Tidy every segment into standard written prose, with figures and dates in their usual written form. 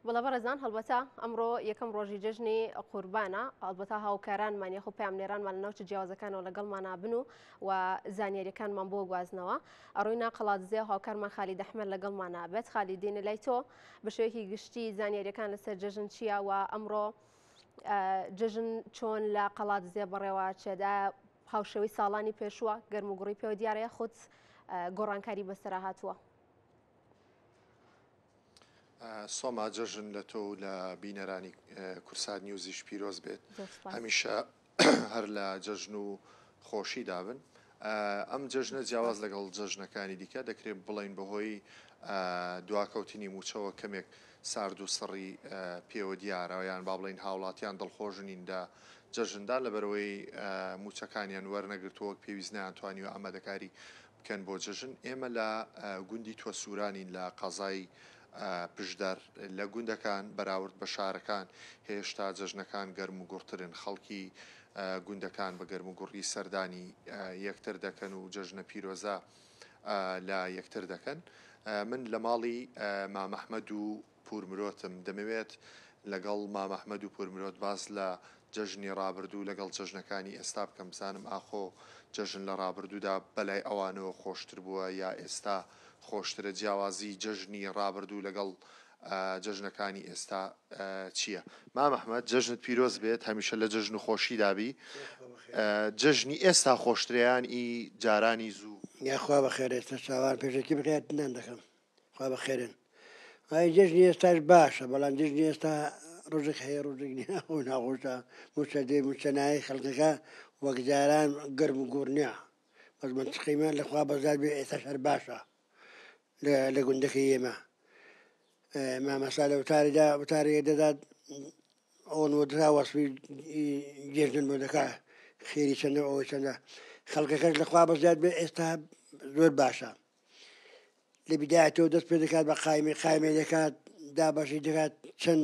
بەڵە بەڕێزان هەڵبەتە ئەمڕۆ یەکەم ڕۆژی جژنی قوربانە هەڵبەتە هاوکارانمان یەخۆ پامنێرانمان لە ناوچە جیاوازەکانەوە لەگەڵمانە بن و زانیاریەکانمان بۆ گوازنەوە ئەڕووینا قەڵاتزیە هاوکارمان خالی دەحمەد لەگەڵمانە بێت خالی دێنە لای تۆ بە شێوەیەکی گشتی زانیاریەکان لەسەر جژن چییە و ئەمڕۆ جژن چۆن لە قەڵاتزیە بەڕێوە چێدا هاوشێوەی ساڵانی پێشووە گەرم و گوڕی پێوە دیارەیە خودت گۆڕانکاری بەسەرا هاتووە. سۆما جەژن لە تۆ لە بینەرانی کورسات نیوزیش پیرۆز بێت هەمیشە هەر لە جەژن و خۆشی دابن ئەم جەژنە جیاواز لەگەڵ جەژنەکانی دیکە دەکرێت بڵین بەهۆی دواکەوتنی موچەوە کەمێک سارد و سڕی پێوە دیارە یان با بڵین هاوڵاتیان دڵخۆژنین لە جەژندا لەبەرەوەی موچەکانیان وەرنەگرتووە پێویست نەیانتوانی و ئامادەکاری بکەن بۆ جەژن ئێمە لە گوندی تۆ سوورانین لە قەزای پشدار لە گوندەکان بەراورد بە شارەکان هێشتا جەژنەکان گەرم و گوڕترن خەڵکی گوندەکان بە گەرم و گوڕی سەردانی یەکتر دەکەن و جەژنە پیرۆزە لە یەکتر دەکەن من لە ماڵی مامەحمەد و پورمرۆتم دەمەوێت لەگەڵ مامەحمەد و پورمرۆت باس لە جەژنی ڕابردوو لەگەڵ جەژنەکانی ئێستا بکەم بزانم ئاخۆ جەژن لە ڕابردوودا بەلای ئەوانەوە خۆشتر بووە یا ئێستا خۆشترە جیاوازی جەژنی ڕابردوو لەگەڵ جەژنەکانی ئێستا چییە؟ مامەحمەد جەژنت پیرۆز بێت هەمیشە لە جەژن و خۆشی دابی جەژنی ئێستا خۆشتریان ئی جارانی زوو یاخوا بەخێر ئێستا چاوان پێشێکی بخێت نان دەکەم خوا بەخێرن وای جەژنی ئێستاش باشە بەڵام جژنی ئێستا ڕۆژێک هەیە ڕۆژێک ناخۆشە موچە دێ موچە نایی خەڵکەکە وەک جاران گەرم و گوڕنیە بەس منتقیمان لەخوا بەزار بێ ئێستاش هەر باشە لە گوندەکەی ئێمە مامەسا لە وتارێک دەدات ئەوەن وەدرا وەسفی جێژن بۆ دەکا خێری چەندە ئەوەی چەندە خەڵکەکەش لەخوا بەزیاد بێ ئێستا زۆر باشە لە بیدایەتەوە دەست پێ دەکات بە قایمێ دەکات دابەشی دەکات چەند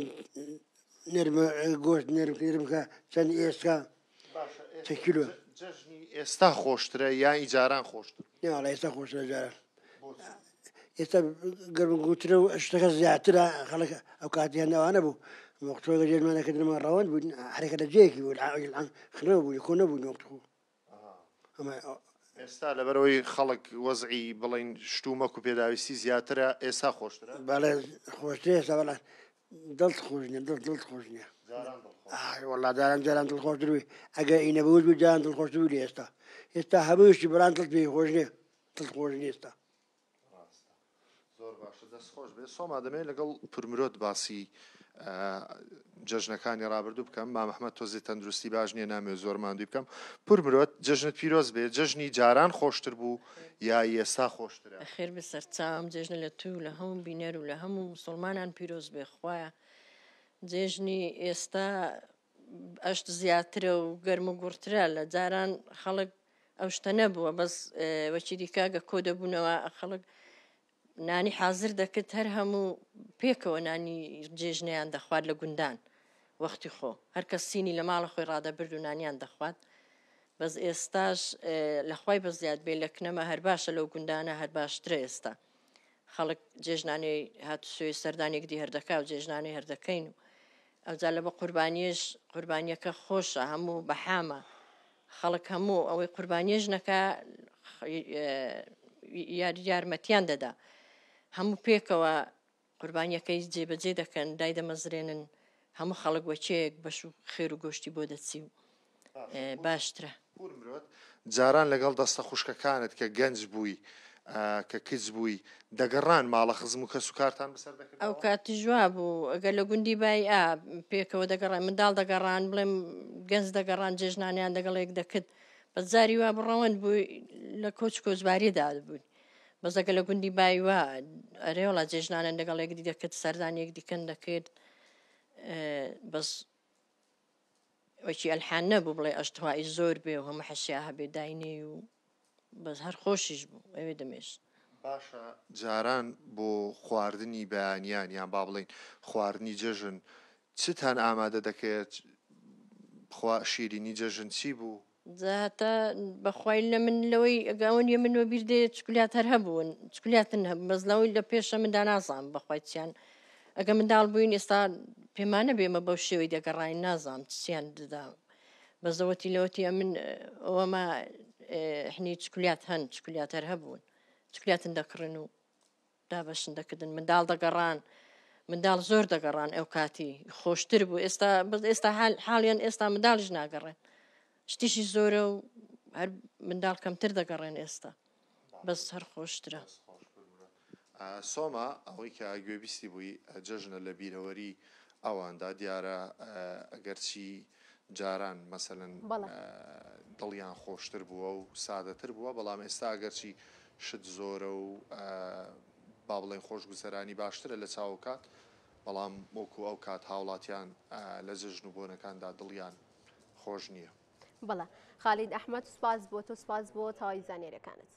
نرمە گۆشت نرمکە چەند ئێستا کیلۆ جەژنی ئێستا خۆشترە یا ئیجاران خۆشتر یاڵە ئێستا خۆشترە جارە ئێستا گەرمگوترە و شتەکە زیاترە خەڵک ئەو کاتی هەنداوانە بوو وەختۆگە جێژمانەکردنمە ڕەوەند بوو حرەکە لە جێکی بوو خنەوە بوو کۆ نەبوو وەختخۆ ئێستا لەبەرەوەی خەڵک وەزعی بڵین شتومەک و پێداویستی زیاترە ئێستا خۆشترە بەڵێ خۆشترە ئێستا بەڵێ دڵت خۆش نیە دڵت خۆش نییە وەڵا داران جاران دڵ خۆشتر بووی ئەگە ئینە بوت بوو جاران دڵ خۆشتر بوو ئێستا هەمووشتی بەران دڵ پێی خۆش نییە دڵ خۆش نیە ئێستا زۆر باشە دەست خۆش بێ سۆما دەمێت لەگەڵ پورمرۆت باسی جەژنەکانی ڕابردوو بکەم مامەحمەد تۆزی تەندروستی باش نییە نامێ زۆر ماندوی بکەم پورمرۆت جەژنت پیرۆز بێت جەژنی جاران خۆشتر بوو یا ئێستا خۆشترە خێر بەسەر چاوم جێژنە لە تو لە هەموو بینەر و لە هەموو مسلمانان پیرۆز بێ خوایە جێژنی ئێستا ئەشت زیاترە و گەرم و گوڕترە لە جاران خەڵک ئەو شتە نەبووە بەس وەچی دیکاگە کۆ دەبوونەوە خەڵک نانی حازر دەکرد هەر هەموو پێکەوە نانی جێژنیان دەخوات لە گوندان وەختی خۆ هەر کەس سینی لە ماڵە خۆی ڕادەبرد و نانیان دەخوات بەس ئێستاش لەخوای بە زیاد بێ لە کنەمە هەر باشە لەو گوندانە هەر باشترە ئێستا خەڵک جێژنانەی هاتوسوێ سەردانێکدی هەردەکا و جێژنانەی هەردەکەین و ئەوجا لە بە قوربانیش قوربانیەکە خۆشە هەموو بەحامە خەڵک هەموو ئەوەی قوربانیێژ نەکا یارمەتیان دەدا هەموو پێکەوە قوربانیەکەی جێبەجێ دەکەن دای دەمەزرێنن هەموو خەڵک وەچەیەک بەش و خێر و گۆشتی بۆ دەچی و باشترە جاران لەگەڵ دەستە خوشکەکانت کە گەنج بووی کە کچ بووی دەگەڕان ماڵە خزم و کەس و کارتان بەسەر دەکرد ئەو کاتی جووا بوو ئەگەر لە گوندی بای پێکەوە دەگەڕان منداڵ دەگەڕان بڵێم گەنج دەگەڕان جێژنانیان دەگەڵێک دەکرد بە جاری وا بڕەوەند بووی لە کۆچ کۆچباریدا بووین بەزەکە لە گوندی بای وە ئەرێوڵا جێژنانە دەگەڵێک دی دەکرد سەردانێک دیکەن دەکرد بەس وەکی ئەلحان نەبوو بڵێ ئەشتوایی زۆر بێ و هەموو حەشیا هەبێ داینێ و بەس هەر خۆشیش بوو ئەوێ دەمێش باشە جاران بۆ خواردنی بەیانیان یان با بڵین خواردنی جەژن چتان ئامادە دەکەێت شیرینی جەژن چی بوو هەتا بەخوای لە من لەوەی ئەگاوەنیە منوە بیردێ چکولات هەر هەبوون چکولاتن هەب بەس لەوەی لە پێشە مندا نازانم بەخوای چیان ئەگە منداڵ بووین ئێستا پێمانە بێمە بەو شێوەی دەگەڕای نازانم چیان ددا بەزەوەتی لەوەتی من ئەوەمە حنی چکولات هەن چکولات هەر هەبوون چکلاتن دەکڕن و دابەشن دەکردن منداڵ دەگەڕان منداڵ زۆر دەگەڕان ئەو کاتی خۆشتر بوو ئێستا حاڵیان ئێستا منداڵیش ناگەڕێن شتیشی زۆرە و هەر منداڵ کەمتر دەگەڕێن ئێستا بەس هەر خۆشترە سۆما ئەوەی کە گوێبیستی بووی جەژنە لە بیرەوەری ئەواندا دیارە ئەگەرچی جاران مەسەلەن دڵیان خۆشتر بووە و سادەتر بووە بەڵام ئێستا ئەگەرچی شت زۆرە و با بڵێن خۆشگوزەرانی باشترە لە چاوکات بەڵام وەکو ئەو کات هاوڵاتیان لە جژن و بۆنەکاندا دڵیان خۆش نییە. بەڵێ خالید ئەحمەد سوپاس بۆ تۆ سوپاس بۆ تاوای زانێرەکانت.